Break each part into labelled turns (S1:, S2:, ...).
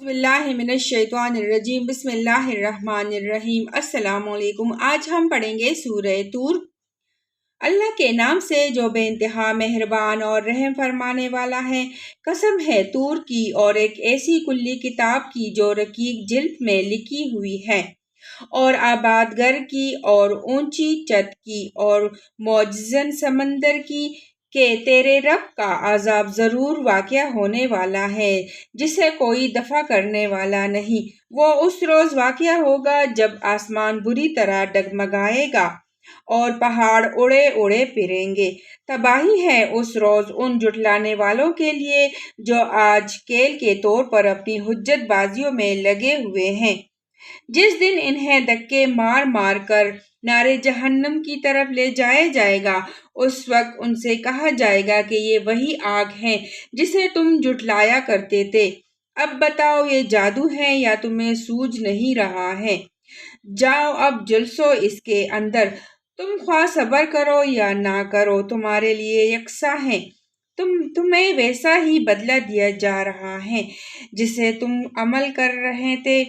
S1: बिल्लाहि मिनश्शैतानिर्रजीम बिस्मिल्लाहिर्रहमानिर्रहीम। अस्सलाम वालेकुम। आज हम पढ़ेंगे सूरह तूर। अल्लाह के नाम से जो बेइंतहा मेहरबान और रहम फरमाने वाला है। कसम है तूर की और एक ऐसी कुल्ली किताब की जो रकीक जिल्द में लिखी हुई है, और आबादगर की और ऊंची छत की और मौजज़न समंदर की, कि तेरे रब का अज़ाब ज़रूर वाक़या होने वाला है जिसे कोई दफ़ा करने वाला नहीं। वो उस रोज़ वाक़या होगा जब आसमान बुरी तरह डगमगाएगा और पहाड़ उड़े उड़े फिरेंगे। तबाही है उस रोज़ उन जुटलाने वालों के लिए जो आज केल के तौर पर अपनी हुज्जत बाजियों में लगे हुए हैं। जिस दिन इन्हें धक्के मार मार कर नारे जहन्नम की तरफ ले जाया जाएगा, उस वक्त उनसे कहा जाएगा कि ये वही आग है जिसे तुम जुटलाया करते थे। अब बताओ ये जादू है या तुम्हें सूझ नहीं रहा है? जाओ अब जुलसो इसके अंदर, तुम ख्वाह सबर करो या ना करो तुम्हारे लिए यकसा है। तुम्हें वैसा ही बदला दिया जा रहा है जिसे तुम अमल कर रहे थे।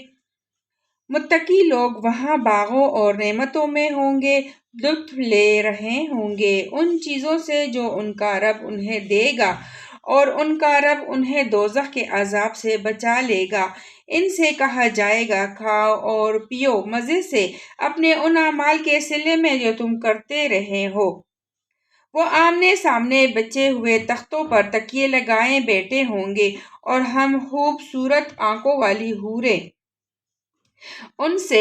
S1: मुत्तकी लोग वहाँ बागों और नेमतों में होंगे, लुत्फ ले रहे होंगे उन चीज़ों से जो उनका रब उन्हें देगा, और उनका रब उन्हें दोज़ख के अजाब से बचा लेगा। इनसे कहा जाएगा, खाओ और पियो मज़े से अपने उन अमाल के सिले में जो तुम करते रहे हो। वो आमने सामने बचे हुए तख्तों पर तकिए लगाए बैठे होंगे, और हम खूबसूरत आंखों वाली हूरें उनसे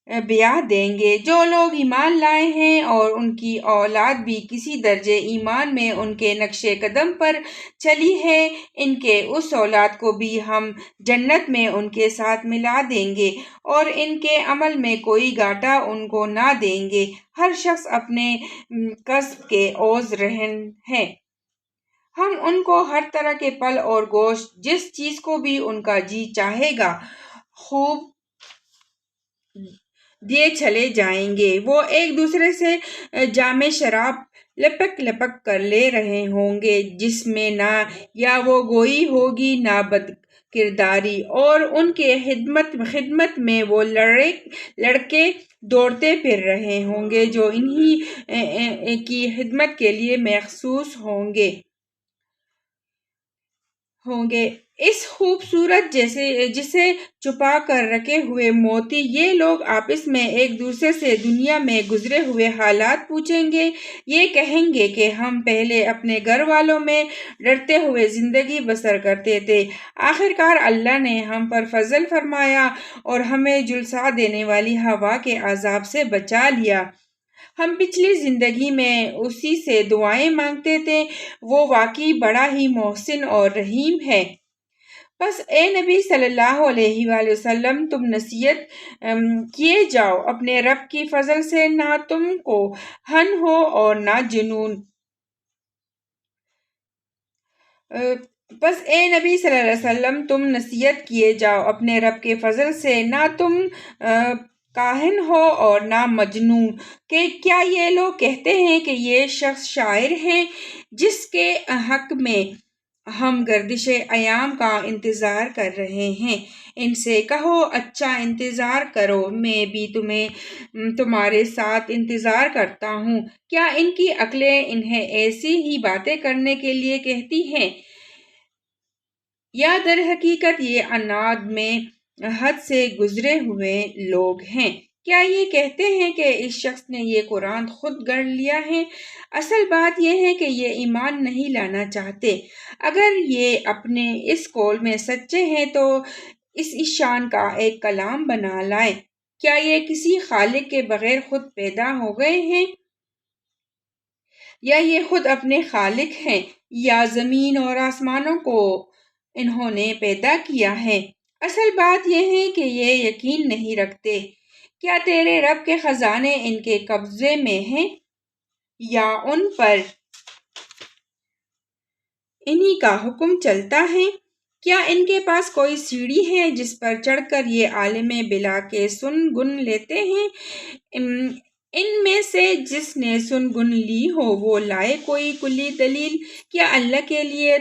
S1: ब्याह देंगे। जो लोग ईमान लाए हैं और उनकी औलाद भी किसी दर्जे ईमान में उनके नक्शे कदम पर चली है, इनके उस औलाद को भी हम जन्नत में उनके साथ मिला देंगे और इनके अमल में कोई घाटा उनको ना देंगे। हर शख्स अपने कस्ब के औज रहन है। हम उनको हर तरह के फल और गोश्त, जिस चीज को भी उनका जी चाहेगा, खूब दिए चले जाएंगे। वो एक दूसरे से जामे शराब लपक लपक कर ले रहे होंगे, जिसमें ना या वो गोई होगी ना बद किरदारी, और उनके खिदमत में वो लड़के दौड़ते फिर रहे होंगे जो इन्हीं की खिदमत के लिए मखसूस होंगे। इस खूबसूरत जिसे छुपा कर रखे हुए मोती, ये लोग आपस में एक दूसरे से दुनिया में गुजरे हुए हालात पूछेंगे। ये कहेंगे कि हम पहले अपने घर वालों में डरते हुए जिंदगी बसर करते थे, आखिरकार अल्लाह ने हम पर फजल फरमाया और हमें झुलसा देने वाली हवा के अजाब से बचा लिया। हम पिछली जिंदगी में उसी से दुआएं मांगते थे, वो वाकई बड़ा ही मोहसिन और रहीम है। बस ए नबी सल्लल्लाहु अलैहि वसल्लम, तुम नसीहत किए जाओ अपने रब की फजल से, ना तुमको हन हो और ना जुनून। बस ए नबी सल्लल्लाहु अलैहि वसल्लम, तुम नसीहत किए जाओ अपने रब के फजल से, ना तुम काहिन हो और ना मजनून। कि क्या ये लोग कहते हैं कि ये शख्स शायर हैं जिसके हक में हम गर्दिश अयाम का इंतज़ार कर रहे हैं। इनसे कहो अच्छा इंतज़ार करो, मैं भी तुम्हारे साथ इंतज़ार करता हूँ। क्या इनकी अक्लें इन्हें ऐसी ही बातें करने के लिए कहती हैं, या दर हकीकत ये अनाद में हद से गुजरे हुए लोग हैं? क्या ये कहते हैं कि इस शख्स ने ये कुरान खुद गढ़ लिया है? असल बात यह है कि ये ईमान नहीं लाना चाहते। अगर ये अपने इस कौल में सच्चे हैं तो इस ईशान का एक कलाम बना लाए। क्या ये किसी खालिक के बगैर खुद पैदा हो गए हैं, या ये खुद अपने खालिक हैं, या जमीन और आसमानों को इन्होंने पैदा किया है? असल बात यह है कि ये यकीन नहीं रखते। क्या तेरे रब के खजाने इनके कब्जे में हैं, या उन पर इन्हीं का हुक्म चलता है? क्या इनके पास कोई सीढ़ी है जिस पर चढ़कर ये आलिमे बिला के सुन गुन लेते हैं? इनमें से जिसने सुन गुन ली हो वो लाए कोई कुली दलील। क्या अल्लाह के लिए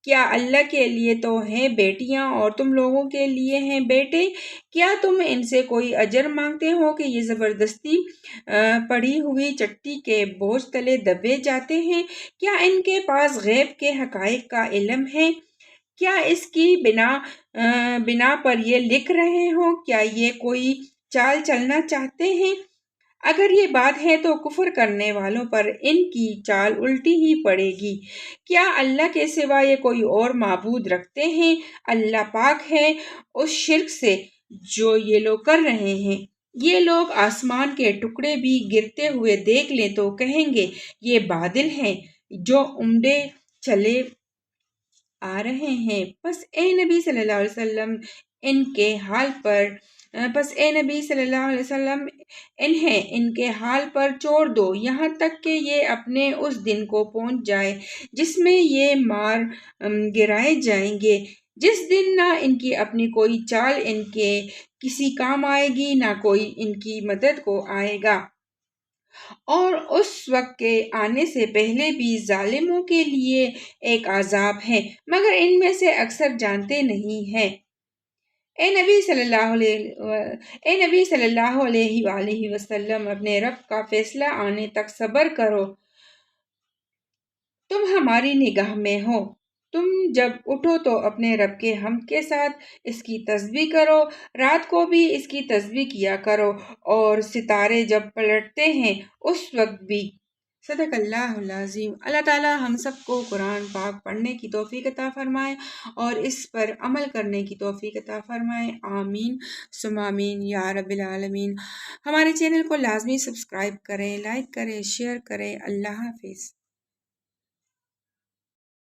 S1: کیا اللہ کے لیے تو ہیں بیٹیاں اور تم لوگوں کے لیے ہیں بیٹے؟ کیا تم ان سے کوئی اجر مانگتے ہو کہ یہ زبردستی پڑی ہوئی چٹی کے بوجھ تلے دبے جاتے ہیں؟ کیا ان کے پاس غیب کے حقائق کا علم ہے؟ کیا اس کی بنا پر یہ لکھ رہے ہوں؟ کیا یہ کوئی چال چلنا چاہتے ہیں؟ اگر یہ بات ہے تو کفر کرنے والوں پر ان کی چال الٹی ہی پڑے گی۔ کیا اللہ کے سوا یہ کوئی اور معبود رکھتے ہیں؟ اللہ پاک ہے اس شرک سے جو یہ لوگ کر رہے ہیں۔ یہ لوگ آسمان کے ٹکڑے بھی گرتے ہوئے دیکھ لیں تو کہیں گے یہ بادل ہیں جو عمڈے چلے آ رہے ہیں۔ پس اے نبی صلی اللہ علیہ وسلم انہیں ان کے حال پر چھوڑ دو یہاں تک کہ یہ اپنے اس دن کو پہنچ جائے جس میں یہ مار گرائے جائیں گے، جس دن نہ ان کی اپنی کوئی چال ان کے کسی کام آئے گی نہ کوئی ان کی مدد کو آئے گا۔ اور اس وقت کے آنے سے پہلے بھی ظالموں کے لیے ایک عذاب ہے مگر ان میں سے اکثر جانتے نہیں ہیں۔ اے نبی صلی اللہ علیہ وآلہ وسلم اپنے رب کا فیصلہ آنے تک صبر کرو، تم ہماری نگاہ میں ہو۔ تم جب اٹھو تو اپنے رب کے حمد کے ساتھ اس کی تسبیح کرو، رات کو بھی اس کی تسبیح کیا کرو، اور ستارے جب پلٹتے ہیں اس وقت بھی۔ صدق اللہ العظیم۔ اللہ تعالی ہم سب کو قرآن پاک پڑھنے کی توفیق عطا فرمائے اور اس پر عمل کرنے کی توفیق عطا فرمائے، آمین ثم آمین یا رب العالمین۔ ہمارے چینل کو لازمی سبسکرائب کریں، لائک کریں، شیئر کریں۔ اللہ حافظ۔